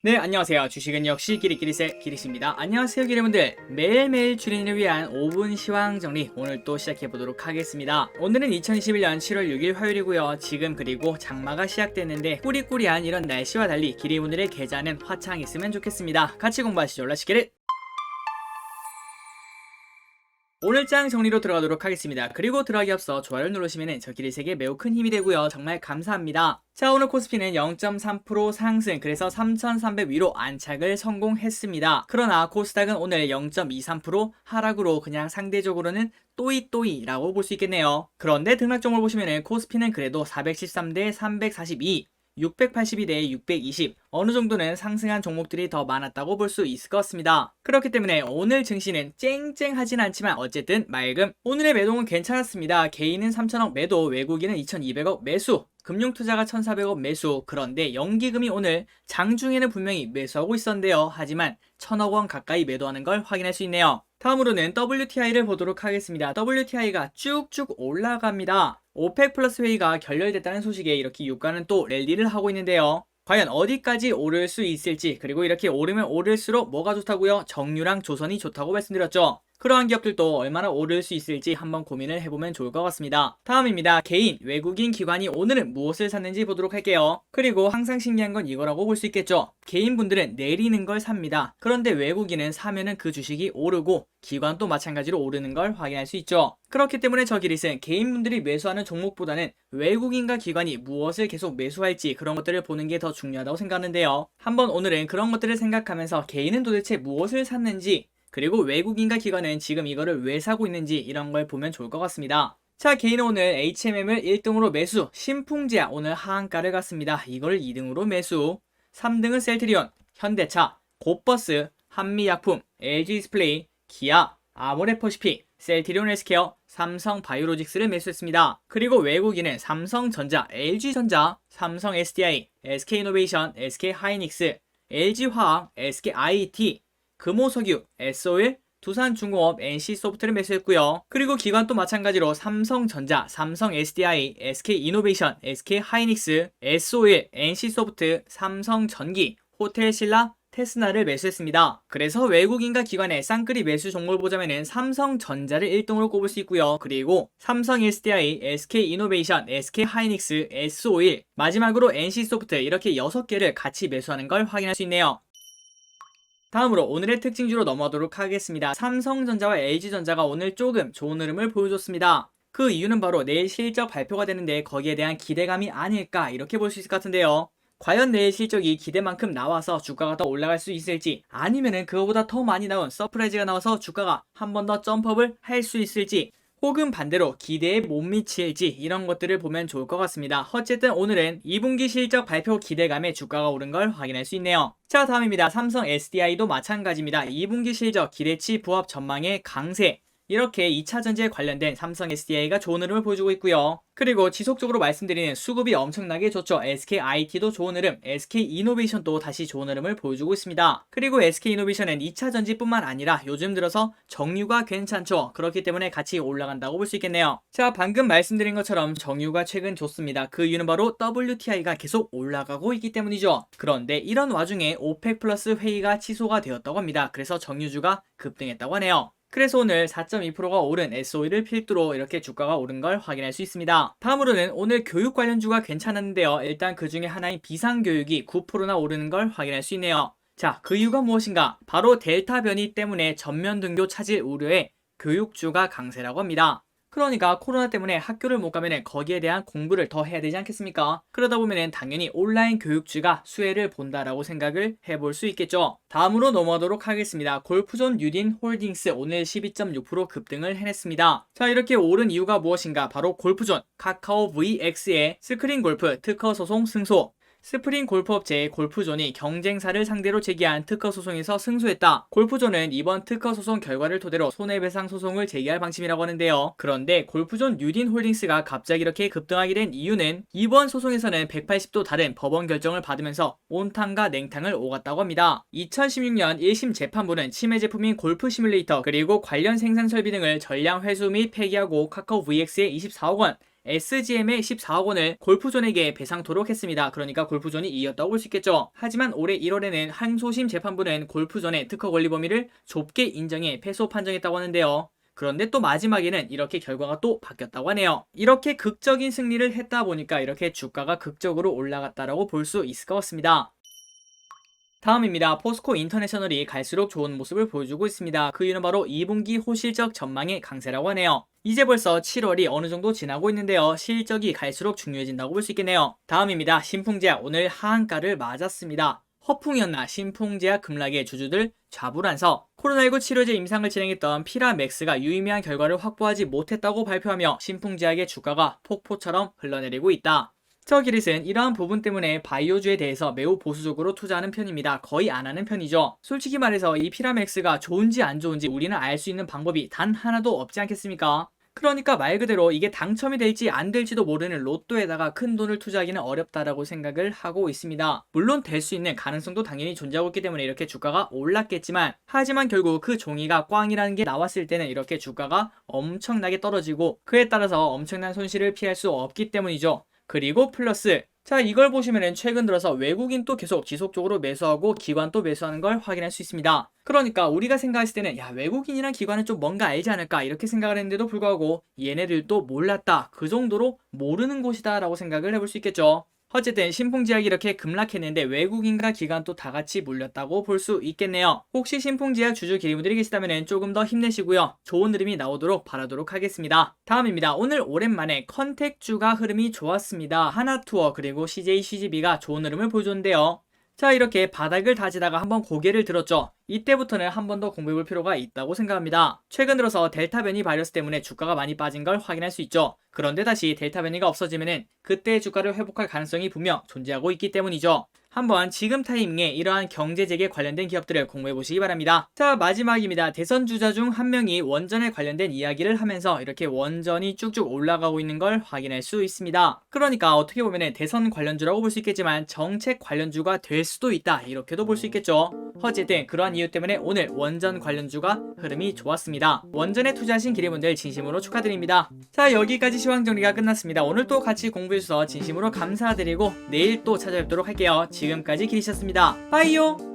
네, 안녕하세요. 주식은 역시 기리기리세 기리씨입니다. 안녕하세요, 기리분들. 매일매일 주린이를 위한 5분 시황 정리 오늘 또 시작해보도록 하겠습니다. 오늘은 2021년 7월 6일 화요일이고요. 지금 그리고 장마가 시작됐는데 꾸리꾸리한 이런 날씨와 달리 기리분들의 계좌는 화창했으면 좋겠습니다. 같이 공부하시죠. 렛츠기릿! 오늘 장 정리로 들어가도록 하겠습니다. 그리고 들어가기 앞서 좋아요를 누르시면 저 기리색에 매우 큰 힘이 되고요. 정말 감사합니다. 자, 오늘 코스피는 0.3% 상승, 그래서 3,300 위로 안착을 성공했습니다. 그러나 코스닥은 오늘 0.23% 하락으로 그냥 상대적으로는 또이또이라고 볼 수 있겠네요. 그런데 등락종을 보시면 코스피는 그래도 413대 342, 682대 620 어느 정도는 상승한 종목들이 더 많았다고 볼 수 있을 것 같습니다. 그렇기 때문에 오늘 증시는 쨍쨍하진 않지만 어쨌든 맑음. 오늘의 매동은 괜찮았습니다. 개인은 3천억 매도, 외국인은 2200억 매수, 금융투자가 1400억 매수. 그런데 연기금이 오늘 장중에는 분명히 매수하고 있었는데요. 하지만 1000억 원 가까이 매도하는 걸 확인할 수 있네요. 다음으로는 WTI를 보도록 하겠습니다. WTI가 쭉쭉 올라갑니다. 오펙 플러스 회의가 결렬됐다는 소식에 이렇게 유가는 또 랠리를 하고 있는데요. 과연 어디까지 오를 수 있을지, 그리고 이렇게 오르면 오를수록 뭐가 좋다고요? 정유랑 조선이 좋다고 말씀드렸죠. 그러한 기업들도 얼마나 오를 수 있을지 한번 고민을 해보면 좋을 것 같습니다. 다음입니다. 개인, 외국인 기관이 오늘은 무엇을 샀는지 보도록 할게요. 그리고 항상 신기한 건 이거라고 볼 수 있겠죠. 개인분들은 내리는 걸 삽니다. 그런데 외국인은 사면은 그 주식이 오르고 기관도 마찬가지로 오르는 걸 확인할 수 있죠. 그렇기 때문에 저 기릿은 개인분들이 매수하는 종목보다는 외국인과 기관이 무엇을 계속 매수할지 그런 것들을 보는 게 더 중요하다고 생각하는데요. 한번 오늘은 그런 것들을 생각하면서 개인은 도대체 무엇을 샀는지, 그리고 외국인과 기관은 지금 이거를 왜 사고 있는지 이런 걸 보면 좋을 것 같습니다. 자, 개인은 오늘 HMM을 1등으로 매수, 신풍제약 오늘 하한가를 갔습니다. 이걸 2등으로 매수, 3등은 셀트리온, 현대차, 곧버스, 한미약품, LG디스플레이, 기아, 아모레퍼시픽, 셀트리온 헬스케어, 삼성바이오로직스를 매수했습니다. 그리고 외국인은 삼성전자, LG전자, 삼성 SDI, SK이노베이션, SK하이닉스, LG화학, SKIT, 금호석유, SO일, 두산중공업, NC소프트를 매수했고요. 그리고 기관도 마찬가지로 삼성전자, 삼성 SDI, SK이노베이션, SK하이닉스, SO일, NC소프트, 삼성전기, 호텔신라, 테스나를 매수했습니다. 그래서 외국인과 기관의 쌍끌이 매수 종목을 보자면은 삼성전자를 1등으로 꼽을 수 있고요. 그리고 삼성 SDI, SK이노베이션, SK하이닉스, SO일, 마지막으로 NC소프트 이렇게 6개를 같이 매수하는 걸 확인할 수 있네요. 다음으로 오늘의 특징주로 넘어가도록 하겠습니다. 삼성전자와 LG전자가 오늘 조금 좋은 흐름을 보여줬습니다. 그 이유는 바로 내일 실적 발표가 되는데 거기에 대한 기대감이 아닐까 이렇게 볼 수 있을 것 같은데요. 과연 내일 실적이 기대만큼 나와서 주가가 더 올라갈 수 있을지, 아니면은 그거보다 더 많이 나온 서프라이즈가 나와서 주가가 한 번 더 점프업을 할 수 있을지, 혹은 반대로 기대에 못 미칠지 이런 것들을 보면 좋을 것 같습니다. 어쨌든 오늘은 2분기 실적 발표 기대감에 주가가 오른 걸 확인할 수 있네요. 자, 다음입니다. 삼성 SDI도 마찬가지입니다. 2분기 실적 기대치 부합 전망의 강세, 이렇게 2차전지에 관련된 삼성 SDI가 좋은 흐름을 보여주고 있고요. 그리고 지속적으로 말씀드리는 수급이 엄청나게 좋죠. SKIT도 좋은 흐름, SK이노베이션도 다시 좋은 흐름을 보여주고 있습니다. 그리고 SK이노베이션은 2차전지뿐만 아니라 요즘 들어서 정유가 괜찮죠. 그렇기 때문에 같이 올라간다고 볼 수 있겠네요. 자, 방금 말씀드린 것처럼 정유가 최근 좋습니다. 그 이유는 바로 WTI가 계속 올라가고 있기 때문이죠. 그런데 이런 와중에 오펙 플러스 회의가 취소가 되었다고 합니다. 그래서 정유주가 급등했다고 하네요. 그래서 오늘 4.2%가 오른 SO일을 필두로 이렇게 주가가 오른 걸 확인할 수 있습니다. 다음으로는 오늘 교육 관련주가 괜찮았는데요. 일단 그 중에 하나인 비상교육이 9%나 오르는 걸 확인할 수 있네요. 자, 그 이유가 무엇인가? 바로 델타 변이 때문에 전면 등교 차질 우려에 교육주가 강세라고 합니다. 그러니까 코로나 때문에 학교를 못 가면 거기에 대한 공부를 더 해야 되지 않겠습니까? 그러다 보면 당연히 온라인 교육주가 수혜를 본다라고 생각을 해볼 수 있겠죠. 다음으로 넘어가도록 하겠습니다. 골프존 뉴딘 홀딩스 오늘 12.6% 급등을 해냈습니다. 자, 이렇게 오른 이유가 무엇인가? 바로 골프존, 카카오 VX의 스크린 골프 특허 소송 승소. 스프링 골프 업체의 골프존이 경쟁사를 상대로 제기한 특허 소송에서 승소했다. 골프존은 이번 특허 소송 결과를 토대로 손해배상 소송을 제기할 방침이라고 하는데요. 그런데 골프존 뉴딘 홀딩스가 갑자기 이렇게 급등하게 된 이유는 이번 소송에서는 180도 다른 법원 결정을 받으면서 온탕과 냉탕을 오갔다고 합니다. 2016년 1심 재판부는 침해 제품인 골프 시뮬레이터 그리고 관련 생산 설비 등을 전량 회수 및 폐기하고 카카오 VX에 24억 원, SGM의 14억 원을 골프존에게 배상토록 했습니다. 그러니까 골프존이 이겼다고 볼 수 있겠죠. 하지만 올해 1월에는 항소심 재판부는 골프존의 특허 권리 범위를 좁게 인정해 패소 판정했다고 하는데요. 그런데 또 마지막에는 이렇게 결과가 또 바뀌었다고 하네요. 이렇게 극적인 승리를 했다 보니까 이렇게 주가가 극적으로 올라갔다라고 볼 수 있을 것 같습니다. 다음입니다. 포스코 인터내셔널이 갈수록 좋은 모습을 보여주고 있습니다. 그 이유는 바로 2분기 호실적 전망의 강세라고 하네요. 이제 벌써 7월이 어느 정도 지나고 있는데요. 실적이 갈수록 중요해진다고 볼 수 있겠네요. 다음입니다. 신풍제약 오늘 하한가를 맞았습니다. 허풍이었나 신풍제약 급락의 주주들 좌불안서. 코로나19 치료제 임상을 진행했던 피라맥스가 유의미한 결과를 확보하지 못했다고 발표하며 신풍제약의 주가가 폭포처럼 흘러내리고 있다. 스터기릿은 이러한 부분 때문에 바이오주에 대해서 매우 보수적으로 투자하는 편입니다. 거의 안 하는 편이죠. 솔직히 말해서 이 피라맥스가 좋은지 안 좋은지 우리는 알 수 있는 방법이 단 하나도 없지 않겠습니까? 그러니까 말 그대로 이게 당첨이 될지 안 될지도 모르는 로또에다가 큰 돈을 투자하기는 어렵다라고 생각을 하고 있습니다. 물론 될 수 있는 가능성도 당연히 존재하고 있기 때문에 이렇게 주가가 올랐겠지만, 하지만 결국 그 종이가 꽝이라는 게 나왔을 때는 이렇게 주가가 엄청나게 떨어지고 그에 따라서 엄청난 손실을 피할 수 없기 때문이죠. 그리고 플러스, 자 이걸 보시면은 최근 들어서 외국인도 계속 지속적으로 매수하고 기관도 매수하는 걸 확인할 수 있습니다. 그러니까 우리가 생각했을 때는 야 외국인이랑 기관은 좀 뭔가 알지 않을까 이렇게 생각을 했는데도 불구하고 얘네들도 몰랐다, 그 정도로 모르는 곳이다 라고 생각을 해볼 수 있겠죠. 어쨌든 신풍제약이 이렇게 급락했는데 외국인과 기관도 다 같이 몰렸다고 볼 수 있겠네요. 혹시 신풍제약 주주 기리분들이 계시다면 조금 더 힘내시고요. 좋은 흐름이 나오도록 바라도록 하겠습니다. 다음입니다. 오늘 오랜만에 컨택주가 흐름이 좋았습니다. 하나투어 그리고 CJ CGV가 좋은 흐름을 보여줬는데요. 자 이렇게 바닥을 다지다가 한번 고개를 들었죠. 이때부터는 한 번 더 공부해볼 필요가 있다고 생각합니다. 최근 들어서 델타 변이 바이러스 때문에 주가가 많이 빠진 걸 확인할 수 있죠. 그런데 다시 델타 변이가 없어지면은 그때의 주가를 회복할 가능성이 분명 존재하고 있기 때문이죠. 한번 지금 타이밍에 이러한 경제재개 관련된 기업들을 공부해보시기 바랍니다. 자 마지막입니다. 대선 주자 중 한 명이 원전에 관련된 이야기를 하면서 이렇게 원전이 쭉쭉 올라가고 있는 걸 확인할 수 있습니다. 그러니까 어떻게 보면 대선 관련주라고 볼 수 있겠지만 정책 관련주가 될 수도 있다 이렇게도 볼 수 있겠죠. 어쨌든 그러한 이유 때문에 오늘 원전 관련주가 흐름이 좋았습니다. 원전에 투자하신 기리분들 진심으로 축하드립니다. 자 여기까지 시황 정리가 끝났습니다. 오늘 또 같이 공부해주셔서 진심으로 감사드리고 내일 또 찾아뵙도록 할게요. 지금까지 기리셨습니다. 빠이요.